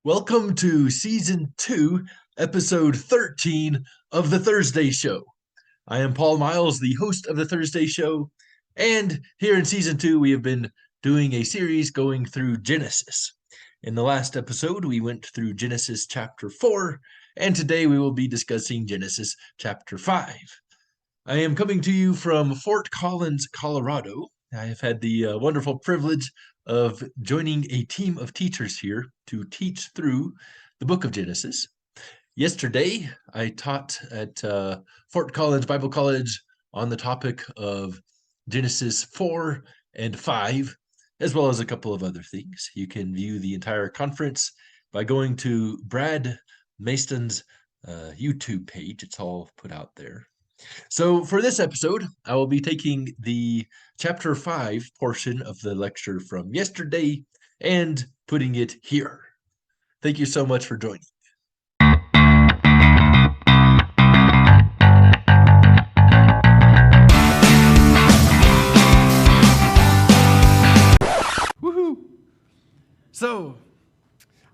Welcome to Season 2, Episode 13 of The Thursday Show. I am Paul Miles, the host of The Thursday Show, and here in Season 2, we have been doing a series going through Genesis. In the last episode, we went through Genesis chapter 4, and today we will be discussing Genesis chapter 5. I am coming to you from Fort Collins, Colorado. I have had the wonderful privilege of joining a team of teachers here to teach through the book of Genesis. Yesterday, I taught at Fort Collins Bible College on the topic of Genesis 4 and 5, as well as a couple of other things. You can view the entire conference by going to Brad Maston's YouTube page. It's all put out there. So for this episode, I will be taking the chapter 5 portion of the lecture from yesterday and putting it here. Thank you so much for joining. Woohoo! So,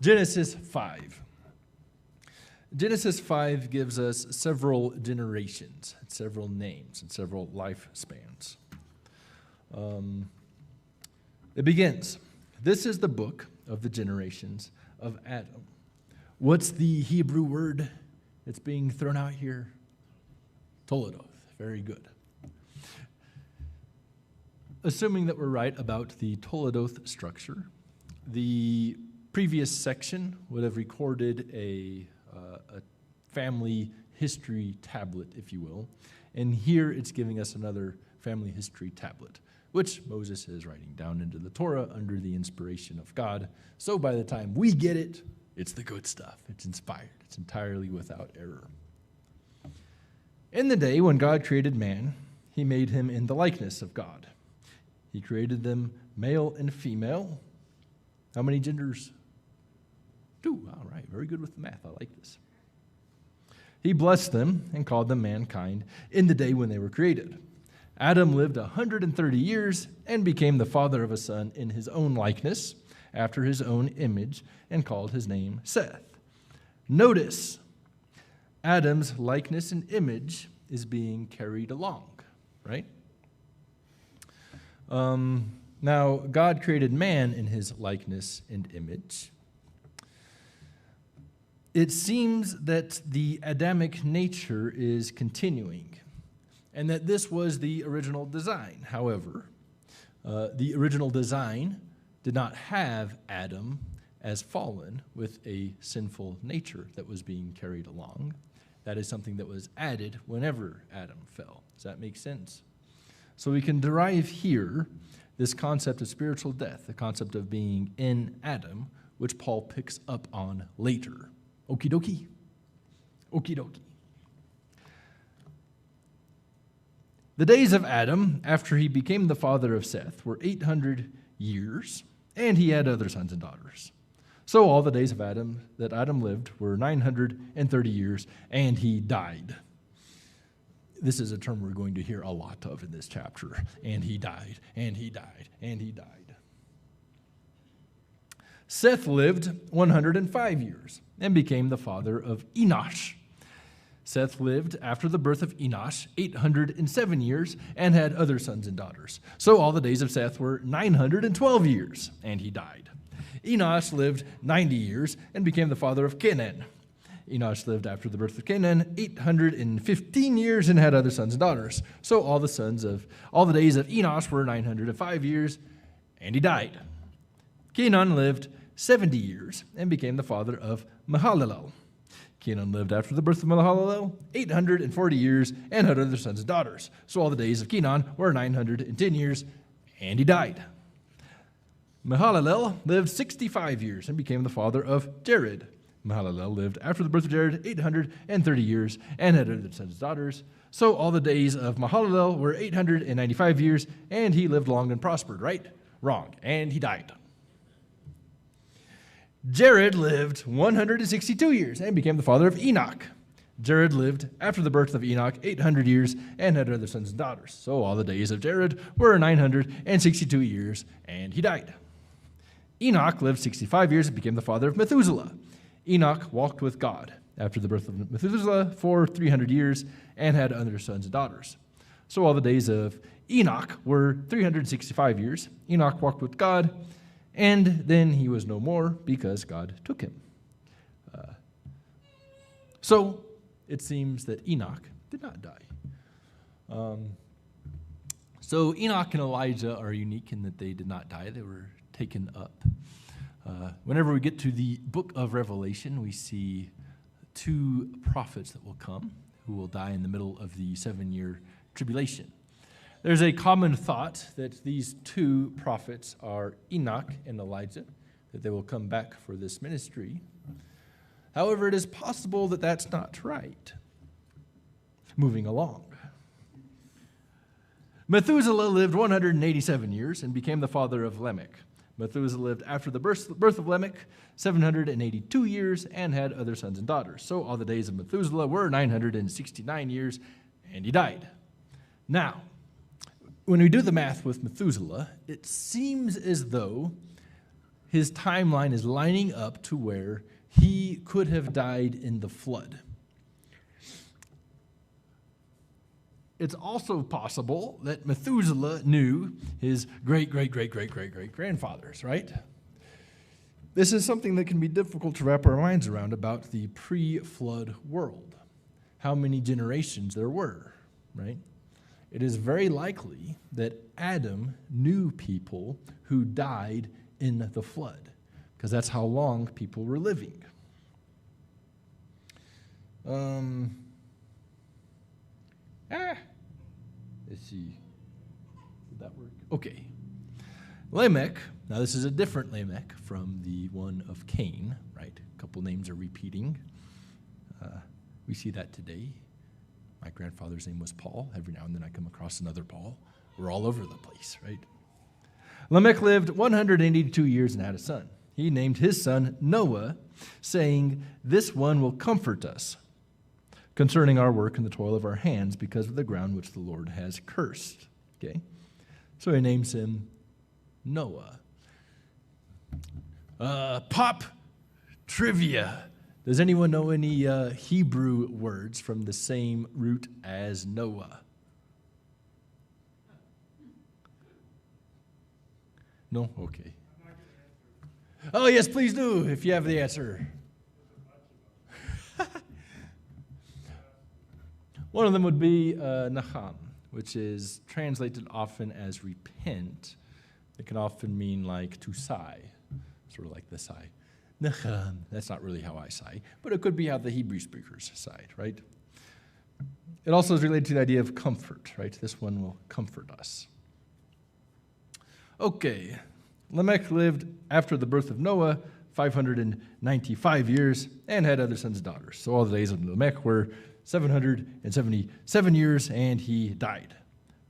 Genesis 5. Genesis 5 gives us several generations, several names, and several lifespans. It begins, this is the book of the generations of Adam. What's the Hebrew word that's being thrown out here? Toledoth. Very good. Assuming that we're right about the Toledoth structure, the previous section would have recorded a family history tablet, if you will. And here it's giving us another family history tablet, which Moses is writing down into the Torah under the inspiration of God. So by the time we get it, it's the good stuff. It's inspired. It's entirely without error. In the day when God created man, he made him in the likeness of God. He created them male and female. How many genders? 2. All right, very good with the math. I like this. He blessed them and called them mankind in the day when they were created. Adam lived 130 years and became the father of a son in his own likeness, after his own image, and called his name Seth. Notice, Adam's likeness and image is being carried along, right? Now, God created man in his likeness and image. It seems that the Adamic nature is continuing, and that this was the original design. However, the original design did not have Adam as fallen with a sinful nature that was being carried along. That is something that was added whenever Adam fell. Does that make sense? So we can derive here this concept of spiritual death, the concept of being in Adam, which Paul picks up on later. Okie dokie. Okie dokie. The days of Adam, after he became the father of Seth, were 800 years, and he had other sons and daughters. So all the days of Adam that Adam lived were 930 years, and he died. This is a term we're going to hear a lot of in this chapter. And he died, and he died, and he died. Seth lived 105 years and became the father of Enosh. Seth lived after the birth of Enosh 807 years and had other sons and daughters. So all the days of Seth were 912 years, and he died. Enosh lived 90 years and became the father of Kenan. Enosh lived after the birth of Kenan 815 years and had other sons and daughters. So all the days of Enosh were 905 years, and he died. Kenan lived 70 years and became the father of Mahalalel. Kenan lived after the birth of Mahalalel 840 years and had other sons and daughters. So all the days of Kenan were 910 years, and he died. Mahalalel lived 65 years and became the father of Jared. Mahalalel lived after the birth of Jared 830 years and had other sons and daughters. So all the days of Mahalalel were 895 years, and he lived long and prospered, right? Wrong, and he died. Jared lived 162 years and became the father of Enoch. Jared lived after the birth of Enoch 800 years and had other sons and daughters. So all the days of Jared were 962 years, and he died. Enoch lived 65 years and became the father of Methuselah. Enoch walked with God after the birth of Methuselah for 300 years and had other sons and daughters. So all the days of Enoch were 365 years. Enoch walked with God, and then he was no more because God took him. So it seems that Enoch did not die. So Enoch and Elijah are unique in that they did not die. They were taken up. Whenever we get to the book of Revelation, we see two prophets that will come who will die in the middle of the 7-year tribulation. There's a common thought that these two prophets are Enoch and Elijah, that they will come back for this ministry. However, it is possible that that's not right. Moving along. Methuselah lived 187 years and became the father of Lamech. Methuselah lived after the birth of Lamech 782 years and had other sons and daughters. So all the days of Methuselah were 969 years, and he died. Now, when we do the math with Methuselah, it seems as though his timeline is lining up to where he could have died in the flood. It's also possible that Methuselah knew his great-great-great-great-great-great-grandfathers, right? This is something that can be difficult to wrap our minds around about the pre-flood world, how many generations there were, right? It is very likely that Adam knew people who died in the flood, because that's how long people were living. Let's see. Did that work? Okay. Lamech, now this is a different Lamech from the one of Cain, right? A couple names are repeating. We see that today. My grandfather's name was Paul. Every now and then I come across another Paul. We're all over the place, right? Lamech lived 182 years and had a son. He named his son Noah, saying, "This one will comfort us concerning our work and the toil of our hands because of the ground which the Lord has cursed." Okay? So he names him Noah. Pop trivia. Does anyone know any Hebrew words from the same root as Noah? No? Okay. Oh, yes, please do, if you have the answer. One of them would be Naham, which is translated often as repent. It can often mean like to sigh, sort of like the sigh. Naham, that's not really how I sigh, but it could be how the Hebrew speakers sighed, right? It also is related to the idea of comfort, right? This one will comfort us. Okay, Lamech lived after the birth of Noah 595 years and had other sons and daughters. So all the days of Lamech were 777 years, and he died.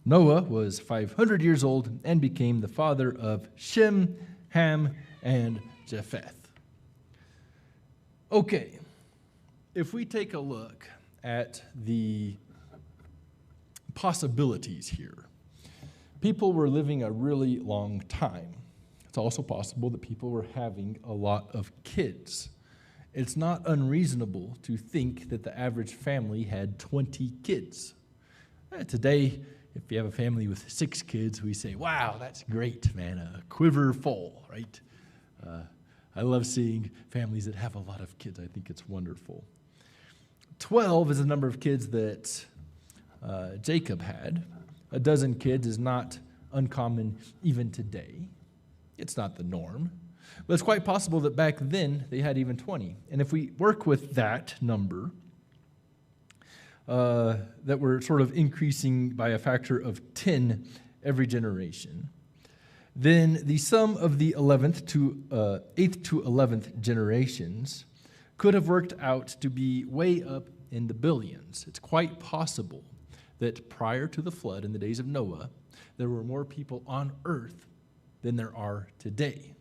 Noah was 500 years old and became the father of Shem, Ham, and Japheth. Okay, if we take a look at the possibilities here, people were living a really long time. It's also possible that people were having a lot of kids. It's not unreasonable to think that the average family had 20 kids. Today, if you have a family with 6 kids, we say, wow, that's great, man, a quiver full, right? I love seeing families that have a lot of kids. I think it's wonderful. 12 is the number of kids that Jacob had. A dozen kids is not uncommon even today. It's not the norm. But it's quite possible that back then they had even 20. And if we work with that number, that we're sort of increasing by a factor of 10 every generation, then the sum of the 8th to 11th generations could have worked out to be way up in the billions. It's quite possible that prior to the flood in the days of Noah, there were more people on earth than there are today.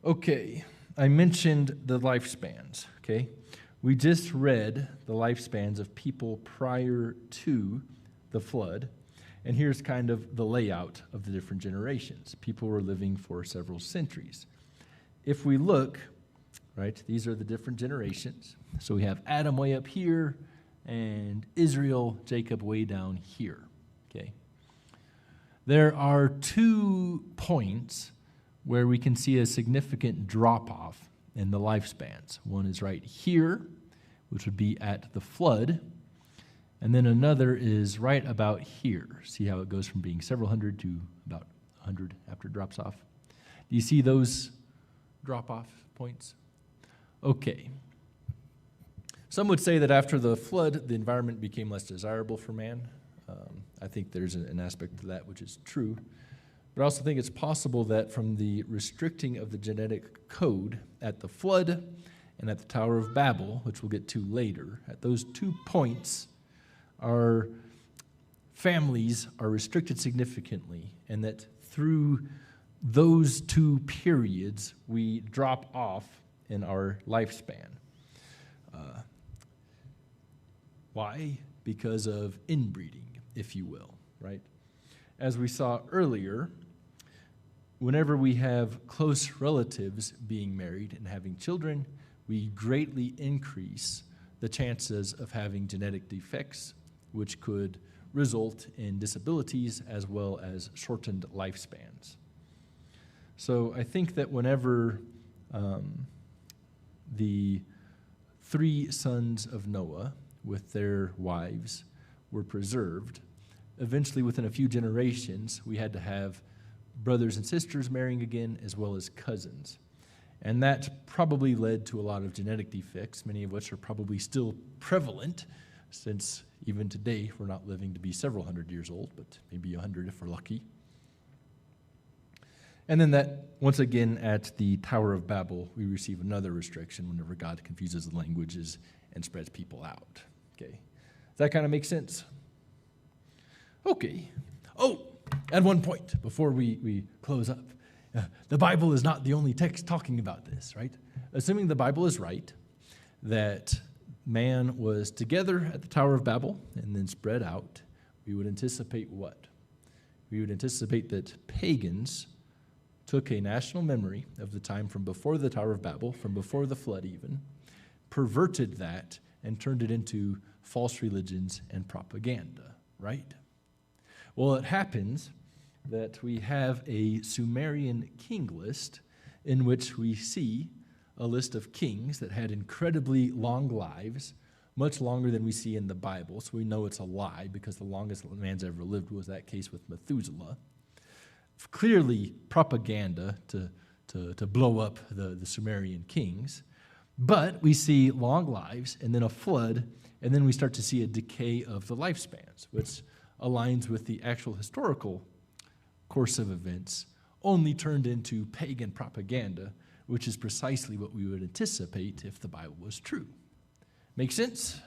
Okay, I mentioned the lifespans, okay? We just read the lifespans of people prior to the flood, And here's kind of the layout of the different generations. People were living for several centuries. If we look, right, these are the different generations. So we have Adam way up here and Israel, Jacob way down here, okay? There are 2 points where we can see a significant drop-off in the lifespans. One is right here, which would be at the flood, and then another is right about here. See how it goes from being several hundred to about 100 after it drops off? Do you see those drop-off points? Okay. Some would say that after the flood, the environment became less desirable for man. I think there's an aspect to that which is true. But I also think it's possible that from the restricting of the genetic code at the flood and at the Tower of Babel, which we'll get to later, at those 2 points, our families are restricted significantly, and that through those 2 periods, we drop off in our lifespan. Why? Because of inbreeding, if you will, right? As we saw earlier, whenever we have close relatives being married and having children, we greatly increase the chances of having genetic defects, which could result in disabilities as well as shortened lifespans. So I think that whenever the 3 sons of Noah with their wives were preserved, eventually within a few generations, we had to have brothers and sisters marrying again, as well as cousins. And that probably led to a lot of genetic defects, many of which are probably still prevalent, since even today we're not living to be several hundred years old, but maybe 100 if we're lucky. And then that, once again, at the Tower of Babel, we receive another restriction whenever God confuses the languages and spreads people out. Okay, does that kind of make sense? Okay. Oh, at one point, before we close up, the Bible is not the only text talking about this, right? Assuming the Bible is right, that man was together at the Tower of Babel and then spread out, we would anticipate what? We would anticipate that pagans took a national memory of the time from before the Tower of Babel, from before the flood even, perverted that and turned it into false religions and propaganda, right? Well, it happens that we have a Sumerian king list in which we see a list of kings that had incredibly long lives, much longer than we see in the Bible. So we know it's a lie because the longest man's ever lived was that case with Methuselah. Clearly propaganda to blow up the Sumerian kings. But we see long lives and then a flood, and then we start to see a decay of the lifespans, which aligns with the actual historical course of events, only turned into pagan propaganda, which is precisely what we would anticipate if the Bible was true. Make sense?